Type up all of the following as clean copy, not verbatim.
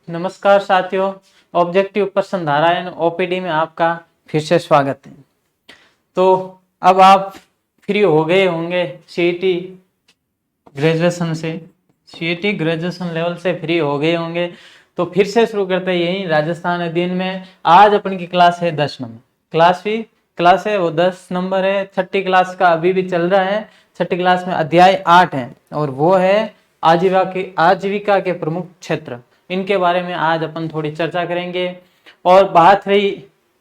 नमस्कार साथियों, ऑब्जेक्टिव प्रश्न धारायण ओपीडी में आपका फिर से स्वागत है। तो अब आप फ्री हो गए होंगे सीईटी ग्रेजुएशन से, सीईटी ग्रेजुएशन लेवल से फ्री हो गए होंगे। तो फिर से शुरू करते हैं यही राजस्थान अध्ययन में। आज अपन की क्लास है 10 नंबर क्लास है वो 10 नंबर है। छठी क्लास का अभी भी चल रहा है। छठी क्लास में अध्याय 8 है और वो है आजीविका के प्रमुख क्षेत्र। इनके बारे में आज अपन थोड़ी चर्चा करेंगे। और बात रही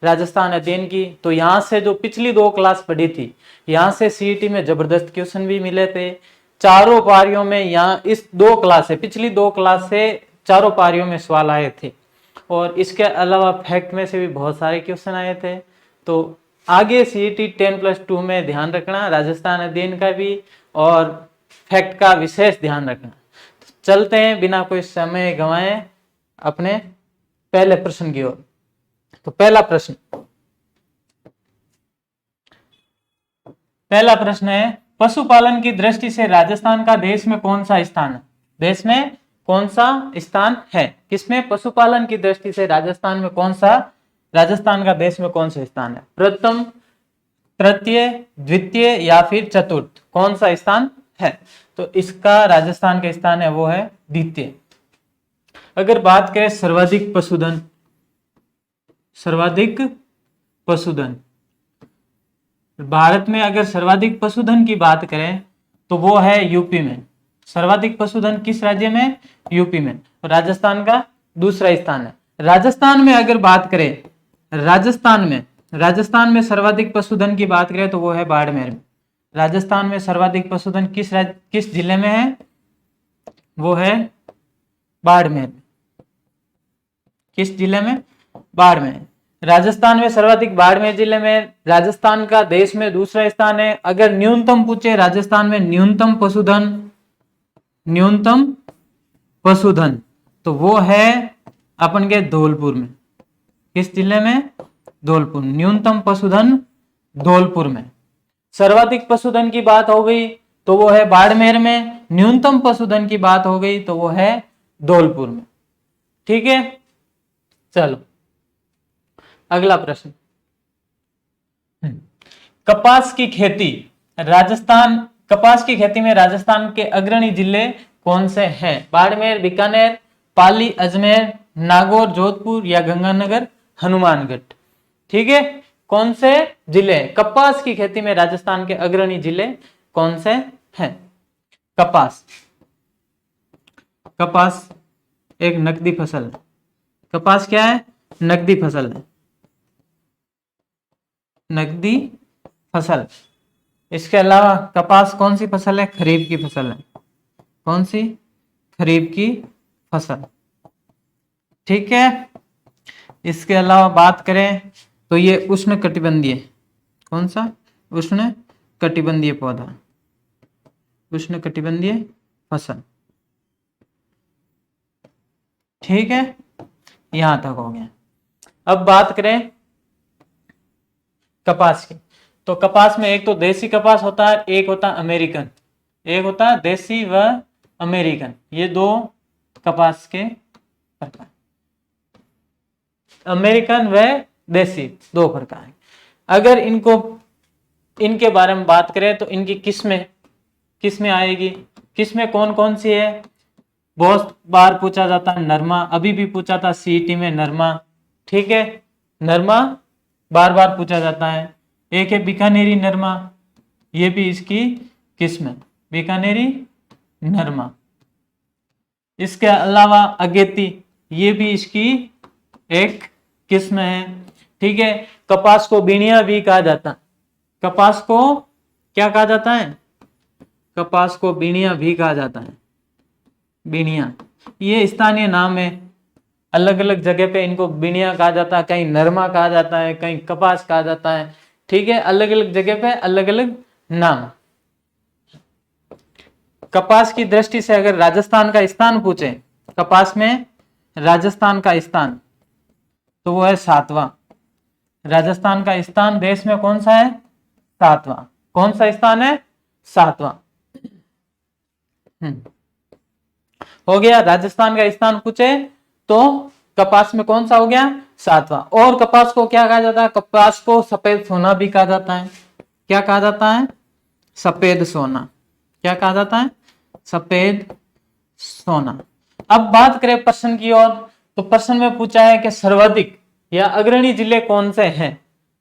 राजस्थान अध्ययन की, तो यहाँ से जो पिछली 2 क्लास पढ़ी थी, यहाँ से सीईटी में जबरदस्त क्वेश्चन भी मिले थे चारों पारियों में। यहाँ इस 2 क्लास से, पिछली 2 क्लास से चारों पारियों में सवाल आए थे और इसके अलावा फैक्ट में से भी बहुत सारे क्वेश्चन आए थे। तो आगे सीईटी 10+2 में ध्यान रखना, राजस्थान अध्ययन का भी और फैक्ट का विशेष ध्यान रखना। तो चलते हैं बिना कोई समय गंवाए अपने पहले प्रश्न की ओर। तो पहला प्रश्न है, पशुपालन की दृष्टि से राजस्थान का देश में कौन सा स्थान है? देश में कौन सा स्थान है? किसमें? पशुपालन की दृष्टि से राजस्थान का देश में कौन सा स्थान है? प्रथम, तृतीय, द्वितीय या फिर चतुर्थ, कौन सा स्थान है? तो इसका राजस्थान का स्थान है वो है द्वितीय। अगर बात करें सर्वाधिक पशुधन भारत में, अगर सर्वाधिक पशुधन की बात करें तो वो है यूपी में। सर्वाधिक पशुधन किस राज्य में? यूपी में। और राजस्थान का दूसरा स्थान है। राजस्थान में अगर बात करें, राजस्थान में सर्वाधिक पशुधन की बात करें तो वो है बाड़मेर में। राजस्थान में सर्वाधिक पशुधन किस जिले में है? वो है बाड़मेर। किस जिले में? बाड़मेर। राजस्थान में सर्वाधिक बाड़मेर जिले में। राजस्थान का देश में दूसरा स्थान है। अगर न्यूनतम पूछे राजस्थान में न्यूनतम पशुधन तो वो है अपन के धौलपुर में। किस जिले में? धौलपुर। न्यूनतम पशुधन धौलपुर में। सर्वाधिक पशुधन की बात हो गई तो वो है बाड़मेर में। न्यूनतम पशुधन की बात हो गई तो वो है धौलपुर में। ठीक है, चलो अगला प्रश्न। कपास की खेती में राजस्थान के अग्रणी जिले कौन से हैं? बाड़मेर, बीकानेर, पाली, अजमेर, नागौर, जोधपुर या गंगानगर, हनुमानगढ़। ठीक है, कौन से जिले कपास की खेती में राजस्थान के अग्रणी जिले कौन से हैं? कपास एक नकदी फसल है। कपास क्या है? नकदी फसल है। नकदी फसल। इसके अलावा कपास कौन सी फसल है? खरीफ की फसल है। कौन सी? खरीफ की फसल। ठीक है, इसके अलावा बात करें तो ये उष्णकटिबंधीय, कौन सा? उष्णकटिबंधीय पौधा, उष्णकटिबंधीय फसल। ठीक है, यहां तक हो गया। अब बात करें कपास की, तो कपास में एक तो देसी कपास होता है, एक होता अमेरिकन। एक होता देसी व अमेरिकन, ये 2 कपास के प्रकार। अमेरिकन व देसी 2 प्रकार। अगर इनके बारे में बात करें तो इनकी किस्में आएगी। किस्में कौन कौन सी है? बहुत बार पूछा जाता है नरमा, अभी भी पूछा था सीईटी में नरमा। ठीक है, नरमा बार बार पूछा जाता है। एक है बीकानेरी नरमा, ये भी इसकी किस्म है, बीकानेरी नरमा। इसके अलावा अगेती, ये भी इसकी एक किस्म है। ठीक है, कपास को बीणिया भी कहा जाता है। कपास को क्या कहा जाता है? कपास को बीणिया भी कहा जाता है। बीणिया ये स्थानीय नाम है, अलग अलग जगह पे इनको बीणिया कहा जाता है, कहीं नरमा कहा जाता है, कहीं कपास कहा जाता है। ठीक है, अलग अलग जगह पे अलग अलग नाम। कपास की दृष्टि से अगर राजस्थान का स्थान पूछे, कपास में राजस्थान का स्थान तो वो है 7वां। राजस्थान का स्थान देश में कौन सा है? 7वां। कौन सा स्थान है? 7वां। हो गया। राजस्थान का स्थान पूछे तो कपास में कौन सा हो गया? 7वां। और कपास को क्या कहा जाता है? कपास को सफेद सोना भी कहा जाता है। क्या कहा जाता है? सफेद सोना। क्या कहा जाता है? सफेद सोना। अब बात करें प्रश्न की ओर, तो प्रश्न में पूछा है कि सर्वाधिक या अग्रणी जिले कौन से हैं?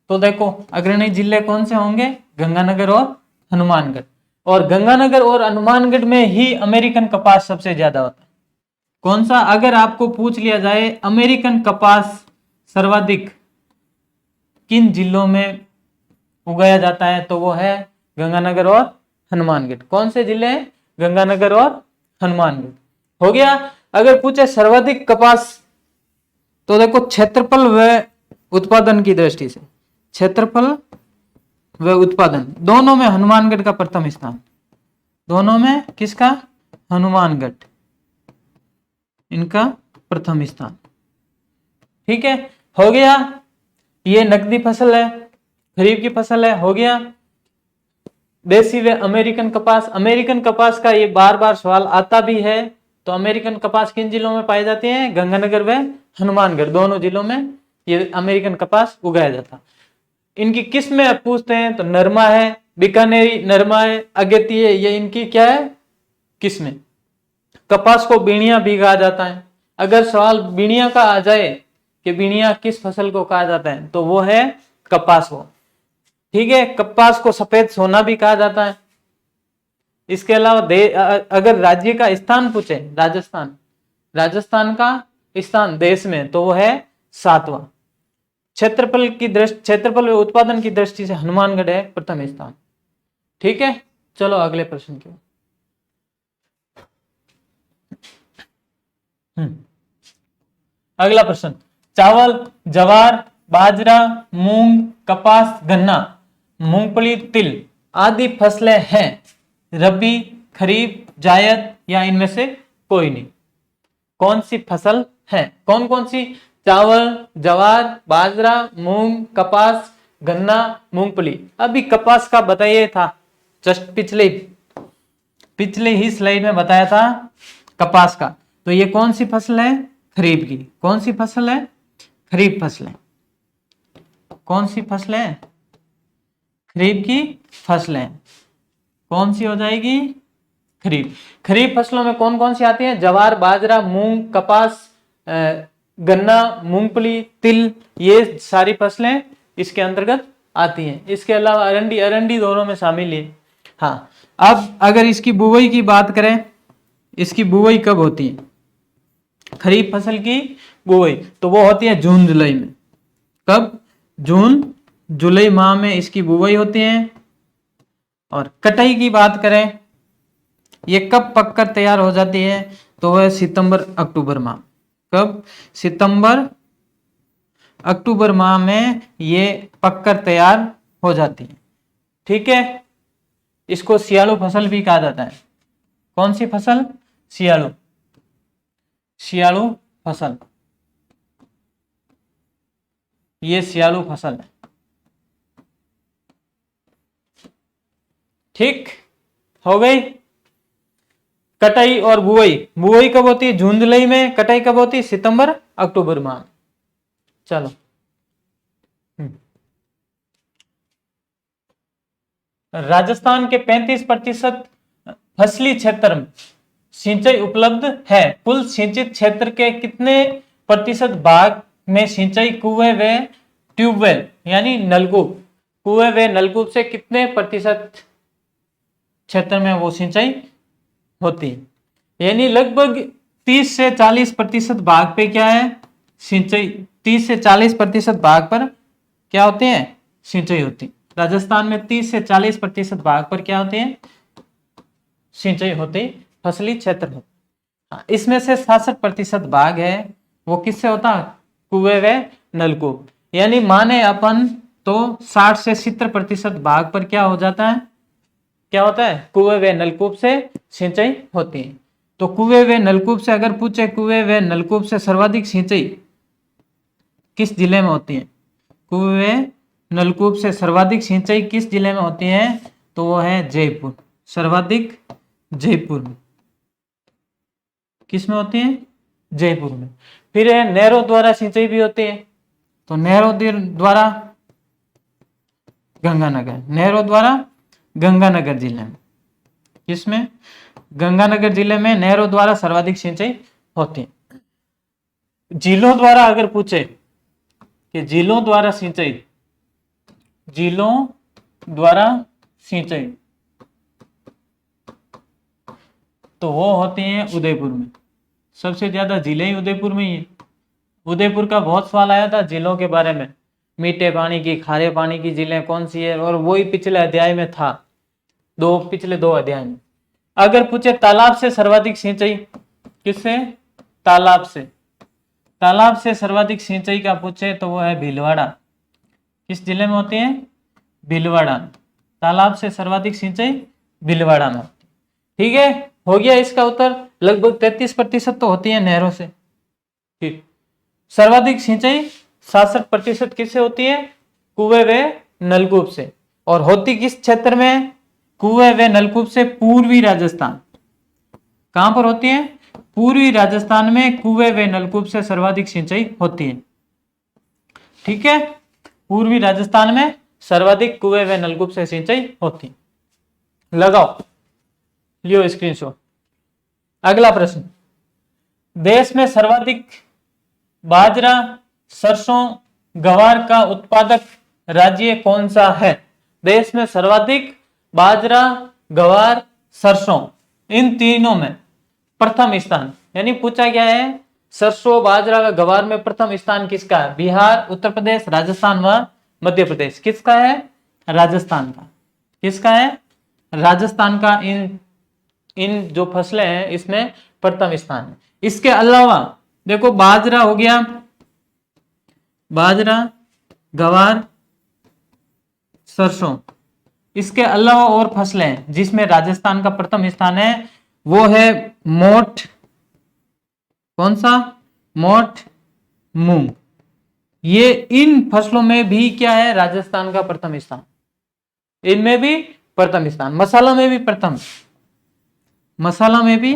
तो देखो अग्रणी जिले कौन से होंगे? गंगानगर और हनुमानगढ़। और गंगानगर और हनुमानगढ़ में ही अमेरिकन कपास सबसे ज्यादा होता है। कौन सा? अगर आपको पूछ लिया जाए अमेरिकन कपास सर्वाधिक किन जिलों में उगाया जाता है, तो वो है गंगानगर और हनुमानगढ़। कौन से जिले हैं? गंगानगर और हनुमानगढ़। हो गया। अगर पूछे सर्वाधिक कपास, तो देखो क्षेत्रफल व उत्पादन की दृष्टि से, क्षेत्रफल व उत्पादन दोनों में हनुमानगढ़ का प्रथम स्थान। दोनों में किसका? हनुमानगढ़, इनका प्रथम स्थान। ठीक है, हो गया। ये नकदी फसल है, खरीफ की फसल है। हो गया। देसी व अमेरिकन कपास। अमेरिकन कपास का ये बार बार सवाल आता भी है। तो अमेरिकन कपास किन जिलों में पाए जाते हैं? गंगानगर व हनुमानगढ़, दोनों जिलों में ये अमेरिकन कपास उगाया जाता। इनकी किस्में पूछते हैं तो नरमा है, बीकानेरी नरमा है, अगेती है, ये इनकी क्या है? किस्में। कपास को बीणिया भी कहा जाता है। अगर सवाल बीणिया का आ जाए कि बीणिया किस फसल को कहा जाता है, तो वो है कपास को। ठीक है, कपास को सफेद सोना भी कहा जाता है। इसके अलावा अगर राज्य का स्थान पूछे, राजस्थान, राजस्थान का स्थान देश में, तो वो है 7वां। क्षेत्रफल की दृष्टि, क्षेत्रफल उत्पादन की दृष्टि से हनुमानगढ़ है प्रथम स्थान। ठीक है, चलो अगले प्रश्न की। अगला प्रश्न, चावल, ज्वार, बाजरा, मूंग, कपास, गन्ना, मूंगफली, तिल आदि फसलें हैं रबी, खरीफ, जायद या इनमें से कोई नहीं। कौन सी फसल है? कौन कौन सी? चावल, ज्वार, बाजरा, मूंग, कपास, गन्ना, मूंगफली। अभी कपास का बताइए था, जस्ट पिछले ही स्लाइड में बताया था कपास का। तो ये कौन सी फसल है? खरीफ की। कौन सी फसल है? खरीफ फसलें। कौन सी फसलें? खरीफ की फसलें। कौन सी हो जाएगी? खरीफ। खरीफ फसलों में कौन कौन सी आती है? ज्वार, बाजरा, मूंग, कपास, गन्ना, मूंगफली, तिल, ये सारी फसलें इसके अंतर्गत आती हैं। इसके अलावा अरंडी, अरंडी दोनों में शामिल है। हाँ, अब अगर इसकी बुवाई की बात करें, इसकी बुवाई कब होती है? खरीफ फसल की बुवाई तो वो होती है जून जुलाई में। कब? जून जुलाई माह में इसकी बुवाई होती है। और कटाई की बात करें, ये कब पककर तैयार हो जाती है? तो वह सितंबर अक्टूबर माह। कब? सितंबर अक्टूबर माह में ये पककर तैयार हो जाती है। ठीक है, इसको सियालू फसल भी कहा जाता है। कौन सी फसल? सियालू, सियालू फसल। ये सियालू फसल है। ठीक, हो गई। कटाई और बुआई, बुआई कब होती है? जून जुलाई में। कटाई कब होती है? सितंबर अक्टूबर माह। चलो, राजस्थान के 35% फसली क्षेत्र में सिंचाई उपलब्ध है। कुल सिंचित क्षेत्र के कितने प्रतिशत भाग में सिंचाई कुएं व ट्यूबवेल यानी नलकूप, कुएं व नलकूप से कितने प्रतिशत क्षेत्र में वो सिंचाई होती है? यानी लगभग 30 से 40% भाग पे क्या है? सिंचाई। 30 से 40% भाग पर क्या होते हैं? सिंचाई होती। राजस्थान में 30 से 40% भाग पर क्या होते हैं? सिंचाई होती, फसली क्षेत्र में। इसमें से 66% भाग है वो किससे होता? कुएं व नलकूप। यानी माने अपन तो 60 से 70% भाग पर क्या हो जाता है? क्या होता है? कुएं व नलकूप से सिंचाई होती है। तो कुएं व नलकूप से अगर पूछे, कुएं व नलकूप से सर्वाधिक सिंचाई किस जिले में होती है? कुएं नलकूप से सर्वाधिक सिंचाई किस जिले में होती है? तो वो है जयपुर। सर्वाधिक जयपुर में। किस में होती है? जयपुर में। फिर है नहरों द्वारा सिंचाई भी होती है, तो नहरों द्वारा गंगानगर, नहरों द्वारा गंगानगर जिले में, किसमें, गंगानगर जिले में नहरों द्वारा सर्वाधिक सिंचाई होती है। जिलों द्वारा अगर पूछे कि जिलों द्वारा सिंचाई, जिलों द्वारा सिंचाई, तो वो होती है उदयपुर में, सबसे ज्यादा जिले ही उदयपुर में ही है। उदयपुर का बहुत सवाल आया था जिलों के बारे में, मीठे पानी की, खारे पानी की जिले कौन सी है, और वही पिछले अध्याय में था, पिछले दो अध्याय में। अगर पूछे तालाब से सर्वाधिक सिंचाई, किससे, तालाब से, तालाब से सर्वाधिक सिंचाई का पूछे तो वो है भीलवाड़ा। किस जिले में होती है, भीलवाड़ा। तालाब से सर्वाधिक सिंचाई भीलवाड़ा में। ठीक है, हो गया इसका उत्तर। लगभग 33% तो होती है नहरों से। ठीक, सर्वाधिक सिंचाई 67% किससे होती है, कुएं व नलकूप से। और होती किस क्षेत्र में, कुएं व नलकूप से पूर्वी राजस्थान। कहां पर होती है, पूर्वी राजस्थान में कुएं व नलकूप से सर्वाधिक सिंचाई होती है। ठीक है, पूर्वी राजस्थान में सर्वाधिक कुएं व नलकूप से सिंचाई होती। लगाओ, लियो स्क्रीनशॉट। अगला प्रश्न, देश में सर्वाधिक बाजरा, सरसों, ग्वार का उत्पादक राज्य कौन सा है। देश में सर्वाधिक बाजरा, ग्वार, सरसों, इन तीनों में प्रथम स्थान, यानी पूछा गया है सरसों, बाजरा का, ग्वार में प्रथम स्थान किसका है, बिहार, उत्तर प्रदेश, राजस्थान व मध्य प्रदेश। किसका है, राजस्थान का। किसका है, राजस्थान का। इन जो फसलें हैं इसमें प्रथम स्थान है। इसके अलावा देखो, बाजरा हो गया, बाजरा, ग्वार, सरसों, इसके अलावा और फसलें जिसमें राजस्थान का प्रथम स्थान है वो है मोठ, कौन सा, मोठ, मूंग। ये इन फसलों में भी क्या है, राजस्थान का प्रथम स्थान, इनमें भी प्रथम स्थान। मसाला में भी प्रथम, मसाला में भी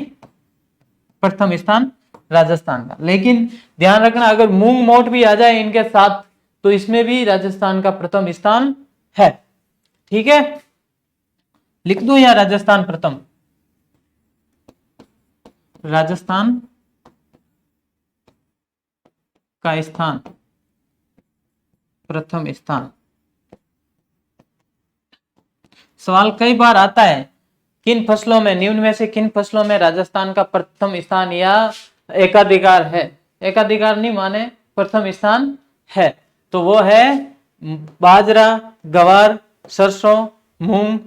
प्रथम स्थान राजस्थान का। लेकिन ध्यान रखना, अगर मूंग मोठ भी आ जाए इनके साथ तो इसमें भी राजस्थान का प्रथम स्थान है। ठीक है, लिख दो या राजस्थान प्रथम, राजस्थान का स्थान प्रथम स्थान। सवाल कई बार आता है, किन फसलों में, निम्न में से किन फसलों में राजस्थान का प्रथम स्थान या एकाधिकार है। एकाधिकार नहीं माने, प्रथम स्थान है, तो वो है बाजरा, ग्वार, सरसों, मूंग,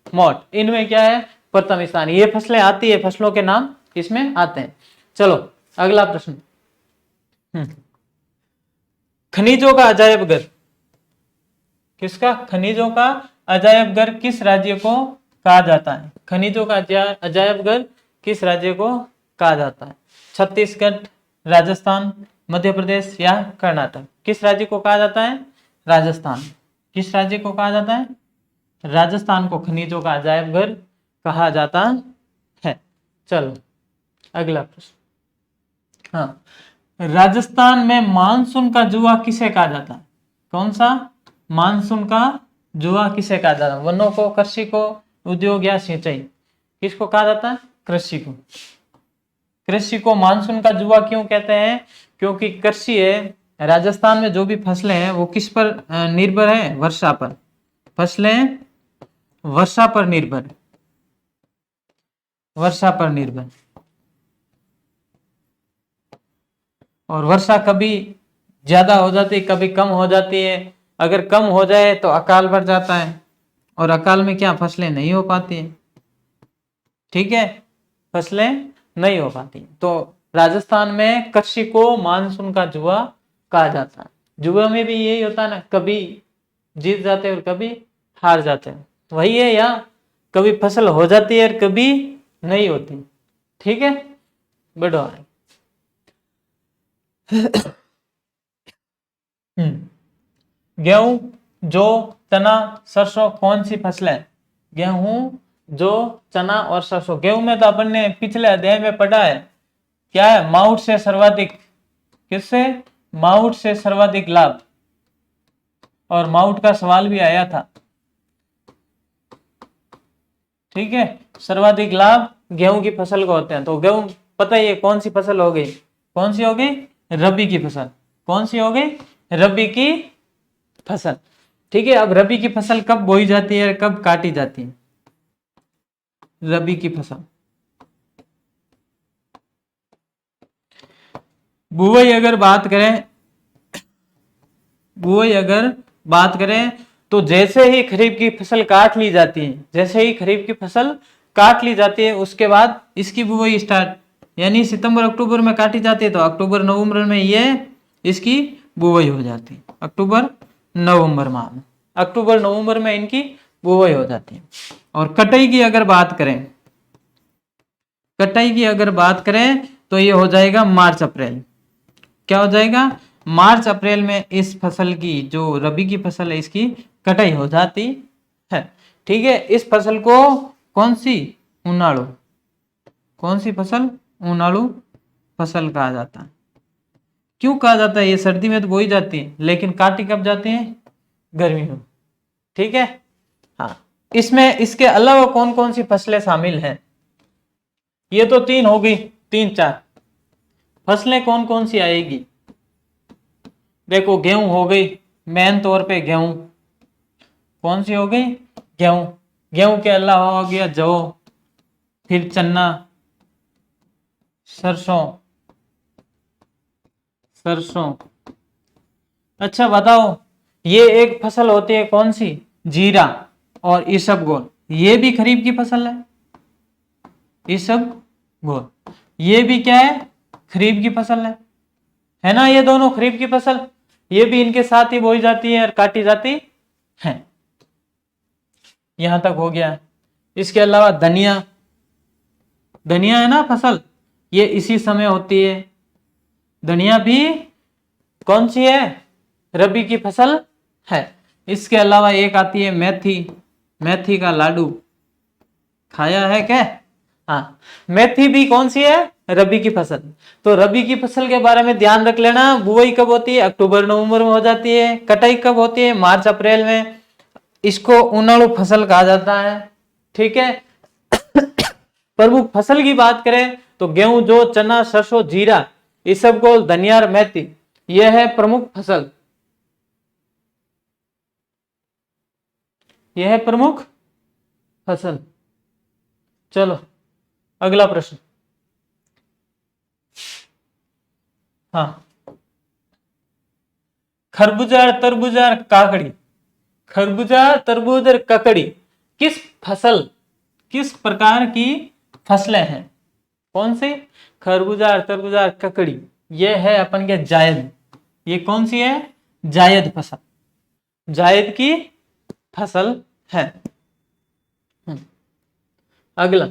मोठ, इनमें क्या है, प्रथम स्थान। ये फसलें आती है, फसलों के नाम इसमें आते हैं। चलो अगला प्रश्न, खनिजों का अजायब घर, किसका, खनिजों का अजायब घर किस राज्य को कहा जाता है। खनिजों का अजायब घर किस राज्य को कहा जाता है, छत्तीसगढ़, राजस्थान, मध्य प्रदेश या कर्नाटक। किस राज्य को कहा जाता है, राजस्थान। किस राज्य को कहा जाता है, राजस्थान को खनिजों का अजायब घर कहा जाता है। चलो अगला प्रश्न, हाँ, राजस्थान में मानसून का जुआ किसे कहा जाता है। कौन सा, मानसून का जुआ किसे कहा जाता है, वनों को, कृषि को, उद्योग या सिंचाई। किसको कहा जाता है, कृषि को। कृषि को मानसून का जुआ क्यों कहते हैं, क्योंकि कृषि है, राजस्थान में जो भी फसलें हैं वो किस पर निर्भर है, वर्षा पर। फसलें वर्षा पर निर्भर, वर्षा पर निर्भर। और वर्षा कभी ज्यादा हो जाती है, कभी कम हो जाती है। अगर कम हो जाए तो अकाल पड़ जाता है, और अकाल में क्या, फसलें नहीं हो पाती है। ठीक है, फसलें नहीं हो पाती। तो राजस्थान में कृषि को मानसून का जुआ कहा जाता है। जुआ में भी यही होता है ना, कभी जीत जाते हैं और कभी हार जाते हैं, वही है। या कभी फसल हो जाती है और कभी नहीं होती। ठीक है, बढ़ो। गेहूं, जौ, चना, सरसों कौन सी फसलें, गेहूं, जौ, चना और सरसों। गेहूं में तो अपन ने पिछले अध्याय में पढ़ा है क्या है, माउट से सर्वाधिक, किससे, माउट से सर्वाधिक लाभ, और माउट का सवाल भी आया था, ठीक है। सर्वाधिक लाभ गेहूं की फसल को होते हैं, तो गेहूं पता ही है कौन सी फसल हो गई, कौन सी हो गई, रबी की फसल, कौन सी हो गई, रबी की फसल, ठीक है। अब रबी की फसल कब बोई जाती है, कब काटी जाती है, रबी की फसल। बुआई अगर बात करें, बुआई अगर बात करें तो जैसे ही खरीफ की फसल काट ली जाती है, जैसे ही खरीफ की फसल काट ली जाती है उसके बाद इसकी बुआई स्टार्ट, यानी सितंबर अक्टूबर में काटी जाती है तो अक्टूबर नवंबर में ये इसकी बुआई हो जाती है, अक्टूबर नवंबर माह में, अक्टूबर नवंबर में इनकी बुआई हो जाती है। और कटाई की अगर बात करें, कटाई की अगर बात करें तो ये हो जाएगा मार्च अप्रैल, क्या हो जाएगा, मार्च अप्रैल में इस फसल की, जो रबी की फसल है, इसकी कटाई हो जाती है, ठीक है। इस फसल को कौन सी, उनाड़ू, कौन सी फसल, उनाड़ू फसल कहा जाता है। क्यों कहा जाता है, ये सर्दी में तो बोई जाती है लेकिन काटी कब जाती है, गर्मी में, ठीक है। हाँ, इसमें इसके अलावा कौन कौन सी फसलें शामिल हैं, ये तो तीन हो गई, तीन चार फसलें कौन कौन सी आएगी, देखो गेहूं हो गई, मेन तौर पे गेहूं, कौन सी हो गई, गेहूं, गेहूं के अलावा हो गया जौ, फिर चना, सरसों, सरसों। अच्छा बताओ, ये एक फसल होती है कौन सी, जीरा और इसबगोल, ये भी खरीफ की फसल है, इसबगोल, ये भी क्या है, खरीफ की फसल है ना, ये दोनों खरीफ की फसल, ये भी इनके साथ ही बोई जाती है और काटी जाती है। यहां तक हो गया। इसके अलावा धनिया, धनिया है ना फसल, ये इसी समय होती है, धनिया भी कौन सी है, रबी की फसल है। इसके अलावा एक आती है मेथी, मेथी का लाडू खाया है क्या, हाँ, मेथी भी कौन सी है, रबी की फसल। तो रबी की फसल के बारे में ध्यान रख लेना, बुआई कब होती है, अक्टूबर नवंबर में हो जाती है, कटाई कब होती है, मार्च अप्रैल में, इसको उनाड़ू फसल कहा जाता है, ठीक है। प्रमुख फसल की बात करें तो गेहूं, जौ, चना, सरसों, जीरा, इसबगोल, धनिया और मेथी, यह है प्रमुख फसल, यह है प्रमुख फसल। चलो अगला प्रश्न, हाँ, खरबूजा, तरबूजा, काकड़ी, खरबूजा, तरबूज और ककड़ी किस फसल, किस प्रकार की फसलें हैं, कौन सी, खरबूजा, तरबूजा, ककड़ी, ये है अपन के जायद, ये कौन सी है, जायद फसल, जायद की फसल है। अगला,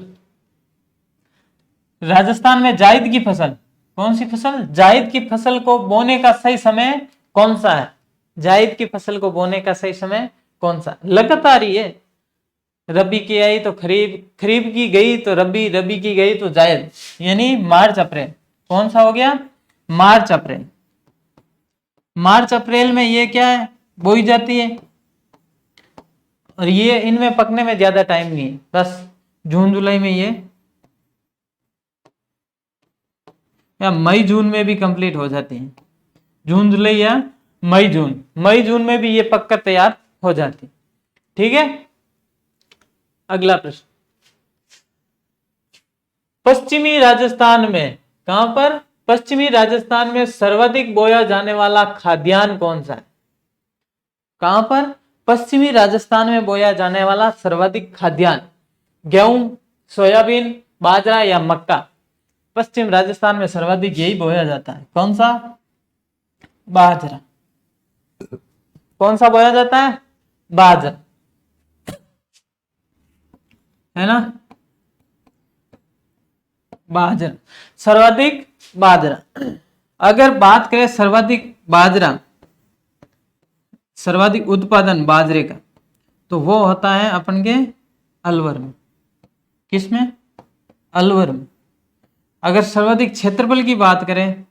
राजस्थान में जायद की फसल, कौन सी फसल, जायद की फसल को बोने का सही समय कौन सा है, जायद की फसल को बोने का सही समय कौन सा, लगातार ही है, रबी की आई तो खरीफ, खरीफ की गई तो रबी, रबी की गई तो जायद, यानी मार्च अप्रैल, कौन सा हो गया, मार्च अप्रैल, मार्च अप्रैल में ये क्या है, बोई जाती है, और ये इनमें पकने में ज्यादा टाइम नहीं है, बस जून जुलाई में ये, या मई जून में भी कंप्लीट हो जाती है, जून जुलाई या मई जून, मई जून में भी ये पककर तैयार हो जाती, ठीक है। अगला प्रश्न, पश्चिमी राजस्थान में, कहां पर, पश्चिमी राजस्थान में सर्वाधिक बोया जाने वाला खाद्यान्न कौन सा है, कहां पर, पश्चिमी राजस्थान में बोया जाने वाला सर्वाधिक खाद्यान्न, गेहूं, सोयाबीन, बाजरा या मक्का, पश्चिम राजस्थान में सर्वाधिक यही बोया जाता है, कौन सा, बाजरा, कौन सा बोया जाता है, बाजरा, है ना, बाजरा, सर्वाधिक बाजरा। अगर बात करें सर्वाधिक बाजरा, सर्वाधिक उत्पादन बाजरे का, तो वो होता है अपन के अलवर में, किसमें, अलवर में, अगर सर्वाधिक क्षेत्रफल की बात करें,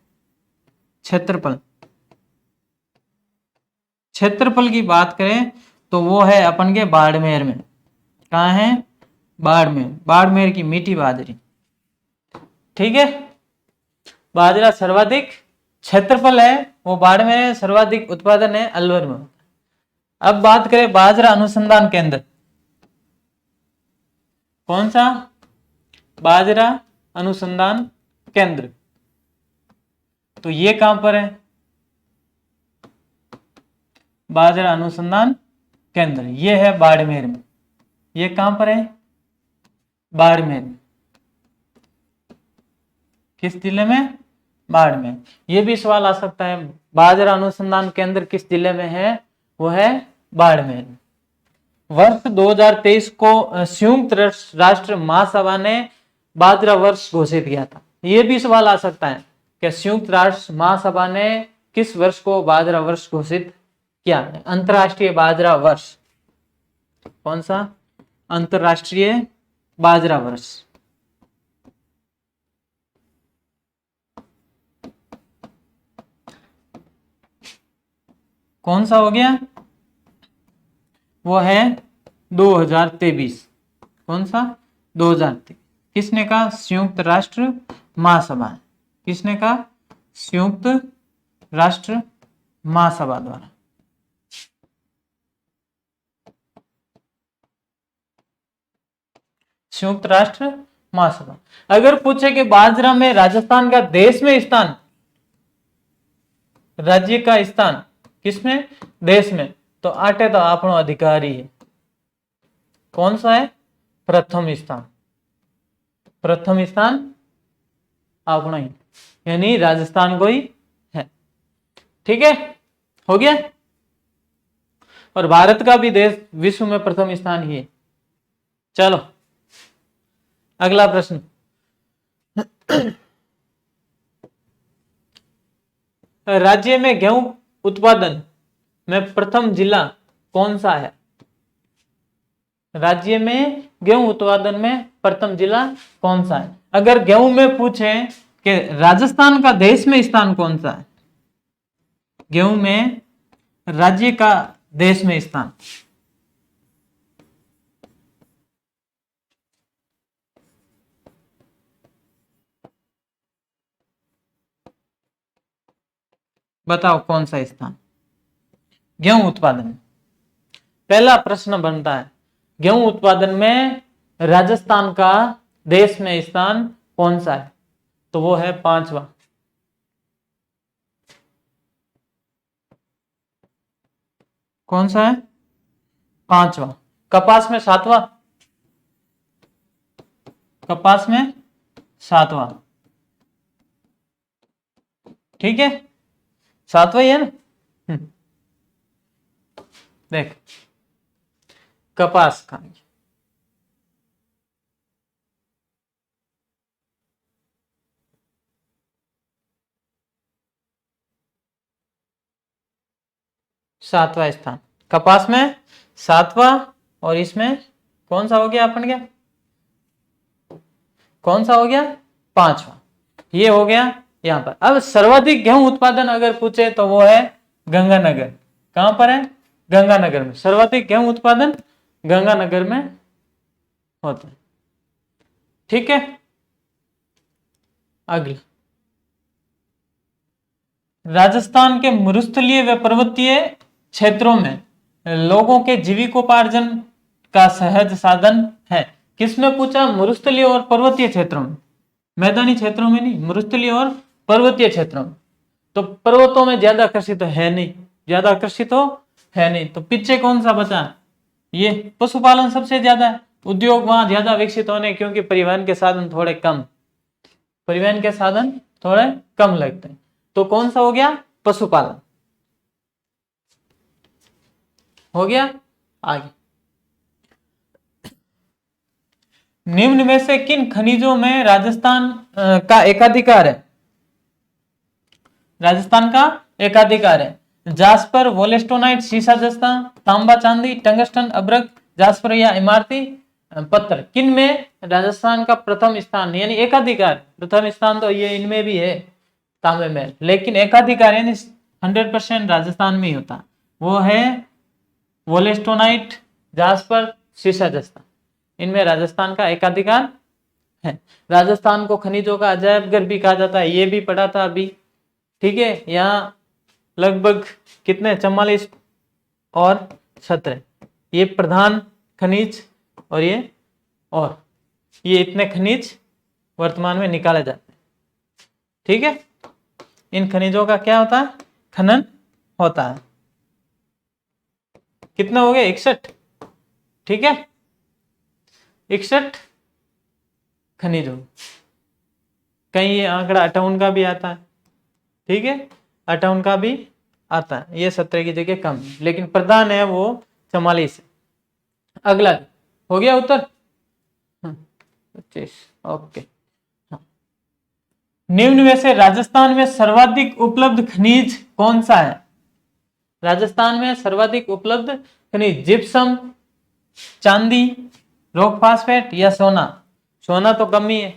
क्षेत्रफल की बात करें तो वो है अपन के बाड़मेर में। कहाँ है? बाड़मेर। बाड़मेर की मीठी बाजरी। ठीक है, बाजरा सर्वाधिक क्षेत्रफल है वो बाड़मेर है, सर्वाधिक उत्पादन है अलवर में। अब बात करें बाजरा अनुसंधान केंद्र, कौन सा? बाजरा अनुसंधान केंद्र, तो ये कहां पर है? बाजरा अनुसंधान केंद्र ये है बाड़मेर में। ये कहां पर है? बाड़मेर। किस जिले में? बाड़मेर। ये भी सवाल आ सकता है, बाजरा अनुसंधान केंद्र किस जिले में है? वो है बाड़मेर। वर्ष 2023 को संयुक्त राष्ट्र महासभा ने बाजरा वर्ष घोषित किया था। ये भी सवाल आ सकता है कि संयुक्त राष्ट्र महासभा ने किस वर्ष को बाजरा वर्ष घोषित किया? अंतरराष्ट्रीय बाजरा वर्ष। कौन सा? अंतरराष्ट्रीय बाजरा वर्ष। कौन सा हो गया? वो है 2023। कौन सा? 2023। किसने कहा? संयुक्त राष्ट्र महासभा। किसने कहा? संयुक्त राष्ट्र महासभा द्वारा। संयुक्त राष्ट्र महासभा। अगर पूछे कि बाजरा में राजस्थान का देश में स्थान, राज्य का स्थान किसमें? देश में, तो आटे तो अपनो अधिकारी है। कौन सा है? प्रथम स्थान। प्रथम स्थान अपना ही, यानी राजस्थान को ही है। ठीक है, हो गया। और भारत का भी देश विश्व में प्रथम स्थान ही है। चलो अगला प्रश्न। राज्य में गेहूं उत्पादन में प्रथम जिला कौन सा है? राज्य में गेहूं उत्पादन में प्रथम जिला कौन सा है? अगर गेहूं में पूछें कि राजस्थान का देश में स्थान कौन सा है? गेहूं में राज्य का देश में स्थान, बताओ कौन सा स्थान? गेहूं उत्पादन। पहला प्रश्न बनता है गेहूं उत्पादन में राजस्थान का देश में स्थान कौन सा है? तो वो है 5वां। कौन सा है? 5वां। कपास में 7वां। कपास में 7वां। ठीक है, 7वां ही है ना। देख कपास का 7वां स्थान, कपास में 7वां, और इसमें कौन सा हो गया अपन क्या? कौन सा हो गया? 5वां। ये हो गया यहां पर। अब सर्वाधिक गेहूं उत्पादन अगर पूछे तो वो है गंगानगर। कहां पर है? गंगानगर में। सर्वाधिक गेहूं उत्पादन गंगानगर में होता है। ठीक है, अगला। राजस्थान के मरुस्थलीय व पर्वतीय क्षेत्रों में लोगों के जीविकोपार्जन का सहज साधन है। किसने पूछा? मरुस्थलीय और पर्वतीय क्षेत्रों में, मैदानी क्षेत्रों में नहीं, मरुस्थलीय और पर्वतीय क्षेत्रों में। तो पर्वतों में ज्यादा आकर्षित तो है नहीं, ज्यादा आकर्षित तो है नहीं, तो पीछे कौन सा बचा? ये पशुपालन सबसे ज्यादा है। उद्योग वहां ज्यादा विकसित होने, क्योंकि परिवहन के साधन थोड़े कम, परिवहन के साधन थोड़े कम लगते हैं। तो कौन सा हो गया? पशुपालन हो गया। आगे, निम्न में से किन खनिजों में राजस्थान का एकाधिकार है? राजस्थान का एकाधिकार है। जास्पर, वोलेस्टोनाइट, सीसा जस्ता, तांबा चांदी, टंगस्टन, अब्रक, जास्पर या इमारती पत्र किन में राजस्थान का प्रथम स्थान, यानी एकाधिकार, प्रथम स्थान तो ये इनमें भी है तांबे में, लेकिन एकाधिकार यानी 100% राजस्थान में ही होता, वो है वोलेस्टोनाइट, जास्पर, सीसा जस्ता, इनमें राजस्थान का एकाधिकार है। राजस्थान को खनिजों का अजायब घर भी कहा जाता है, ये भी पढ़ा था अभी, ठीक है। यहाँ लगभग कितने 44 और 17 ये प्रधान खनिज, और ये इतने खनिज वर्तमान में निकाले जाते हैं, ठीक है। इन खनिजों का क्या होता है, खनन होता है। कितना हो गया, 61, ठीक है, 61 खनिज हो। कहीं ये आंकड़ा 58 का भी आता है, ठीक है, 58 का भी आता है, ये 17 की जगह कम है, लेकिन प्रधान है वो 44 है। अगला हो गया उत्तर 25, ओके। निम्न में से राजस्थान में सर्वाधिक उपलब्ध खनिज कौन सा है? राजस्थान में सर्वाधिक उपलब्ध खनिज जिप्सम, चांदी, रॉक फास्फेट या सोना? सोना तो कम ही है,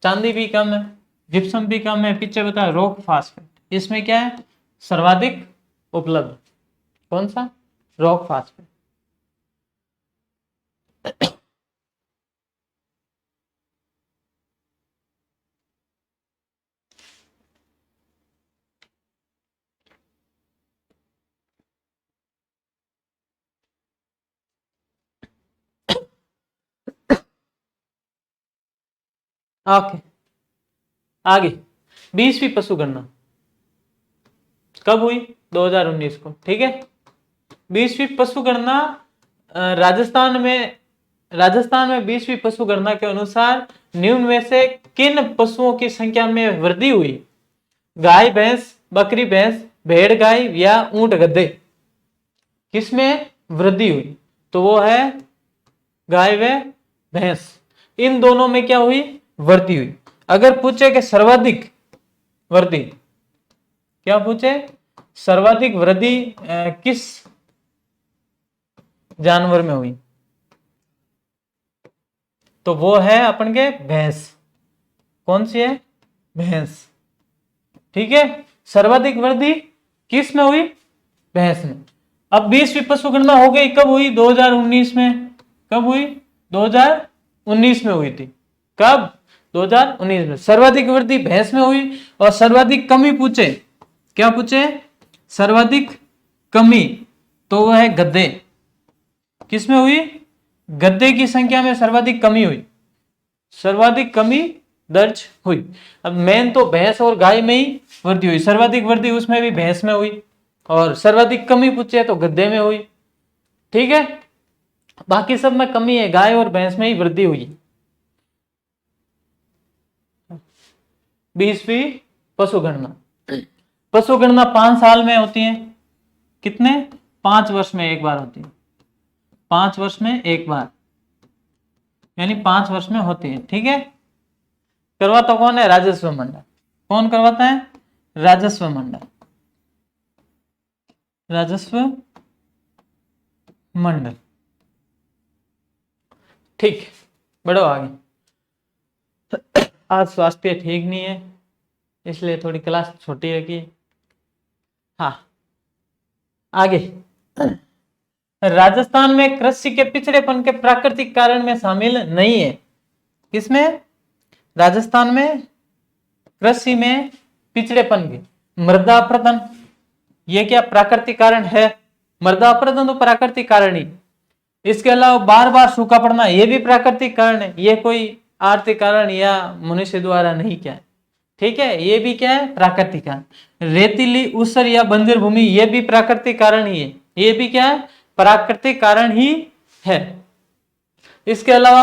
चांदी भी कम है, जिप्सम भी कम है, पीछे बताया रॉक फास्फेट। इसमें क्या है सर्वाधिक उपलब्ध, कौन सा? Rock phosphate. ओके, आगे 20वीं पशु गणना कब हुई? 2019 को, ठीक है। 20वीं पशु गणना राजस्थान में 20वीं पशु गणना के अनुसार निम्न में से किन पशुओं की संख्या में वृद्धि हुई? गाय भैंस, बकरी भैंस, भेड़ गाय या ऊंट गधे? किसमें वृद्धि हुई? तो वो है गाय व भैंस, इन दोनों में क्या हुई? वृद्धि हुई। अगर पूछे कि सर्वाधिक वृद्धि, क्या पूछे? सर्वाधिक वृद्धि किस जानवर में हुई? तो वो है अपन के भैंस। कौन सी है? भैंस, ठीक है। सर्वाधिक वृद्धि किस में हुई? भैंस में। अब 20वीं पशु गणना हो गई, कब हुई? 2019 में। कब हुई? 2019 में हुई थी। कब? 2019 में। सर्वाधिक वृद्धि भैंस में हुई, और सर्वाधिक कमी पूछे, क्या पूछे? सर्वाधिक कमी, तो वह है गधे। किस में हुई? गधे की संख्या में सर्वाधिक कमी हुई, सर्वाधिक कमी दर्ज हुई। अब मेन तो भैंस और गाय में ही वृद्धि हुई, सर्वाधिक वृद्धि उसमें भी भैंस में हुई, और सर्वाधिक कमी पूछे तो गधे में हुई, ठीक है। बाकी सब में कमी है, गाय और भैंस में ही वृद्धि हुई। 20वीं पशु गणना। पशु गणना 5 साल में होती है, कितने? 5 वर्ष में एक बार होती है, 5 वर्ष में एक बार, यानी 5 वर्ष में होती है, ठीक है। करवाता कौन है? राजस्व मंडल। कौन करवाता है? राजस्व मंडल, राजस्व मंडल, ठीक। बढ़ो आगे। आज स्वास्थ्य ठीक नहीं है, इसलिए थोड़ी क्लास छोटी रखी। हाँ, आगे। राजस्थान में कृषि के पिछड़ेपन के प्राकृतिक कारण में शामिल नहीं है। किसमें? राजस्थान में कृषि में पिछड़ेपन की मृदा अपरदन, ये क्या प्राकृतिक कारण है? मृदा अपरदन तो प्राकृतिक कारण ही। इसके अलावा बार बार सूखा पड़ना, ये भी प्राकृतिक कारण है, ये कोई आर्थिक कारण या मनुष्य द्वारा नहीं क्या है, ठीक है। ये भी क्या है? प्राकृतिक कारण। रेतीली, ऊसर या बंजर भूमि, ये भी प्राकृतिक कारण ही है, ये भी क्या है? प्राकृतिक कारण ही है। इसके अलावा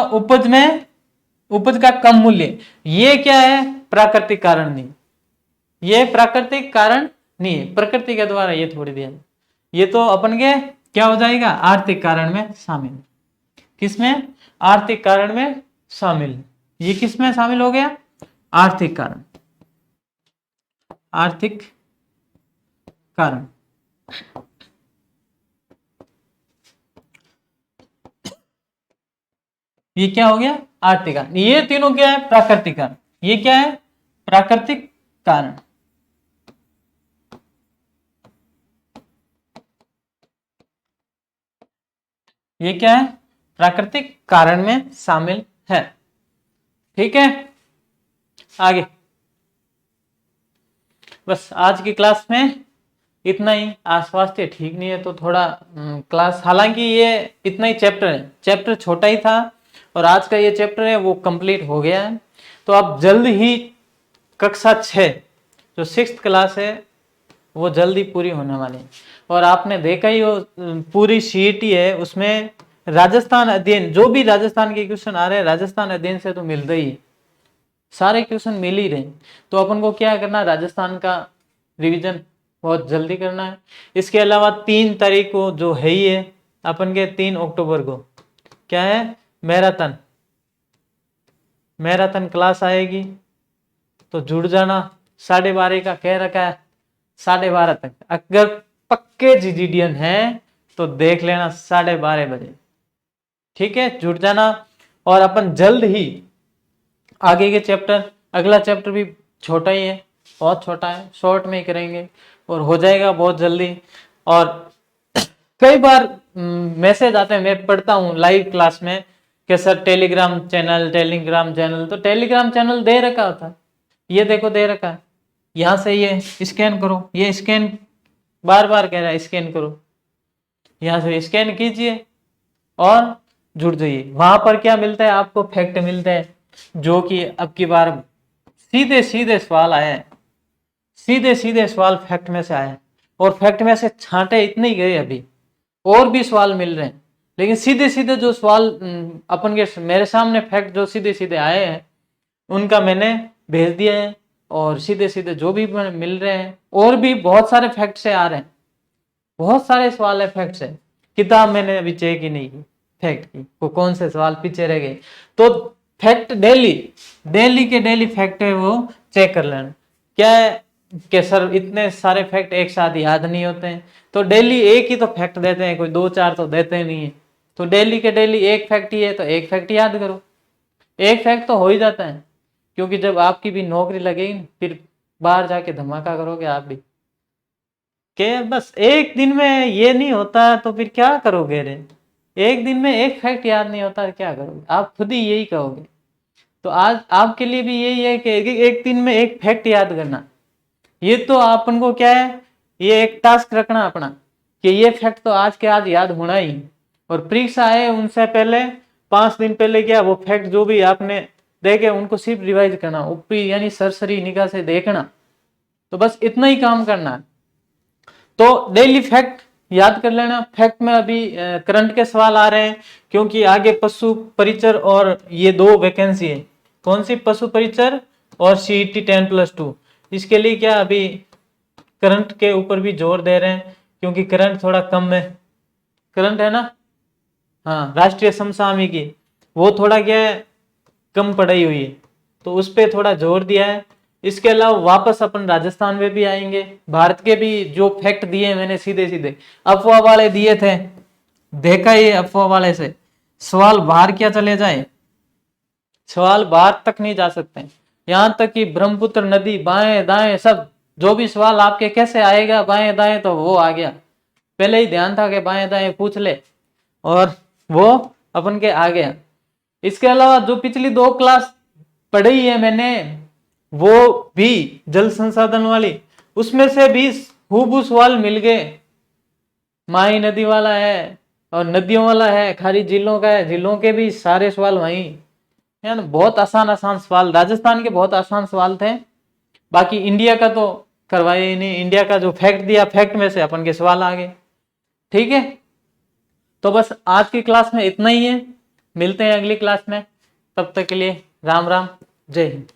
उपज का कम मूल्य, ये क्या है? प्राकृतिक कारण नहीं, ये प्राकृतिक कारण नहीं है, प्रकृति के द्वारा ये थोड़ी दिया, ये तो अपन के क्या हो जाएगा? आर्थिक कारण में शामिल। किसमें? आर्थिक कारण में शामिल। ये किसमें शामिल हो गया? आर्थिक कारण, आर्थिक कारण। ये क्या हो गया, आर्थिक कारण। ये तीनों क्या है, प्राकृतिक कारण। ये क्या है, प्राकृतिक कारण। ये क्या है, प्राकृतिक कारण में शामिल है। ठीक है, आगे बस आज की क्लास में इतना ही। आज स्वास्थ्य ठीक नहीं है तो थोड़ा क्लास, हालांकि ये इतना ही चैप्टर है, चैप्टर छोटा ही था और आज का ये चैप्टर है वो कंप्लीट हो गया है। तो आप जल्द ही कक्षा 6 जो 6th क्लास है वो जल्दी पूरी होने वाली है। और आपने देखा ही वो पूरी सीईटी है, उसमें राजस्थान अध्ययन, जो भी राजस्थान के क्वेश्चन आ रहे हैं राजस्थान अध्ययन से तो मिलते ही, सारे क्वेश्चन मिल ही रहे। तो अपन को क्या करना, राजस्थान का रिवीजन बहुत जल्दी करना है। इसके अलावा 3 तारीख को जो है ही है अपन के, 3 अक्टूबर को क्या है, मैराथन, मैराथन क्लास आएगी तो जुड़ जाना। 12:30 का कह रखा है, 12:30 तक। अगर पक्के जीजीडियन है तो देख लेना 12:30 बजे। ठीक है, जुड़ जाना। और अपन जल्द ही आगे के चैप्टर, अगला चैप्टर भी छोटा ही है, बहुत छोटा है, शॉर्ट में ही करेंगे और हो जाएगा बहुत जल्दी। और कई बार मैसेज आते हैं, मैं पढ़ता हूँ लाइव क्लास में कि sir Telegram channel, Telegram channel, तो टेलीग्राम चैनल दे रखा होता है, ये देखो दे रखा है, यहाँ से ये स्कैन करो, ये स्कैन बार बार कह रहा है स्कैन करो, यहाँ से स्कैन कीजिए और जुड़ जाइए। वहां पर क्या मिलता है आपको, फैक्ट मिलते हैं जो कि अब की बार सीधे सीधे सवाल आए हैं, सीधे सीधे सवाल फैक्ट में से आए, और फैक्ट में से छांटे इतने ही गए, अभी और भी सवाल मिल रहे हैं, लेकिन सीधे सीधे जो सवाल अपन के मेरे सामने फैक्ट जो सीधे सीधे आए हैं उनका मैंने भेज दिया है। और सीधे सीधे जो भी मिल रहे हैं, और भी बहुत सारे फैक्ट से आ रहे हैं, बहुत सारे सवाल है फैक्ट से। किताब मैंने अभी चेक ही नहीं की फैक्ट की, वो कौन से सवाल पीछे रह गए। तो फैक्ट डेली, डेली के डेली फैक्ट है वो चेक कर लेना। क्या है कि सर इतने सारे फैक्ट एक साथ याद नहीं होते हैं, तो डेली एक ही तो फैक्ट देते हैं, कोई 2-4 तो देते नहीं है। तो डेली के डेली एक फैक्ट ही है तो एक फैक्ट याद करो, एक फैक्ट तो हो ही जाता है। क्योंकि जब आपकी भी नौकरी लगेगी फिर बाहर जाके धमाका करोगे आप भी, के बस एक दिन में ये नहीं होता तो फिर क्या करोगे रे, एक दिन में एक फैक्ट याद नहीं होता क्या करोगे, आप खुद ही यही कहोगे। तो आज आपके लिए भी यही है कि एक दिन में एक फैक्ट याद करना। ये तो अपन को क्या है, ये एक टास्क रखना अपना कि ये फैक्ट तो आज के आज याद होना ही। और परीक्षा है उनसे पहले 5 दिन पहले क्या वो फैक्ट जो भी आपने देखे उनको सिर्फ रिवाइज करना, ऊपरी यानी सरसरी निगाह से देखना। तो बस इतना ही काम करना है। तो डेली फैक्ट याद कर लेना। फैक्ट में अभी करंट के सवाल आ रहे हैं क्योंकि आगे पशु परिचर और ये 2 वैकेंसी है। कौन सी, पशु परिचर और सीईटी 10+2। इसके लिए क्या अभी करंट के ऊपर भी जोर दे रहे हैं क्योंकि करंट थोड़ा कम है, करंट है ना, हाँ राष्ट्रीय समसामयिकी वो थोड़ा क्या है कम पढ़ाई हुई है, तो उस पर थोड़ा जोर दिया है। इसके अलावा वापस अपन राजस्थान में भी आएंगे। भारत के भी जो फैक्ट दिए मैंने सीधे सीधे अफवाह वाले दिए थे, देखा ये अफवाह वाले से सवाल बाहर क्या चले जाए, सवाल बाहर तक नहीं जा सकते। यहाँ तक कि ब्रह्मपुत्र नदी बाएं दाएं सब, जो भी सवाल आपके कैसे आएगा बाएं दाएं, तो वो आ गया। पहले ही ध्यान था कि बाएं दाएं पूछ ले और वो अपन के आ गया। इसके अलावा जो पिछली 2 क्लास पढ़ी है मैंने वो भी जल संसाधन वाली, उसमें से भी हूबहू सवाल मिल गए। माही नदी वाला है और नदियों वाला है, खाली जिलों का है, जिलों के भी सारे सवाल वहीं है ना। बहुत आसान आसान सवाल, राजस्थान के बहुत आसान सवाल थे। बाकी इंडिया का तो करवाए ही नहीं, इंडिया का जो फैक्ट दिया फैक्ट में से अपन के सवाल आ गए। ठीक है, तो बस आज की क्लास में इतना ही है, मिलते हैं अगली क्लास में, तब तक के लिए राम राम, जय हिंद।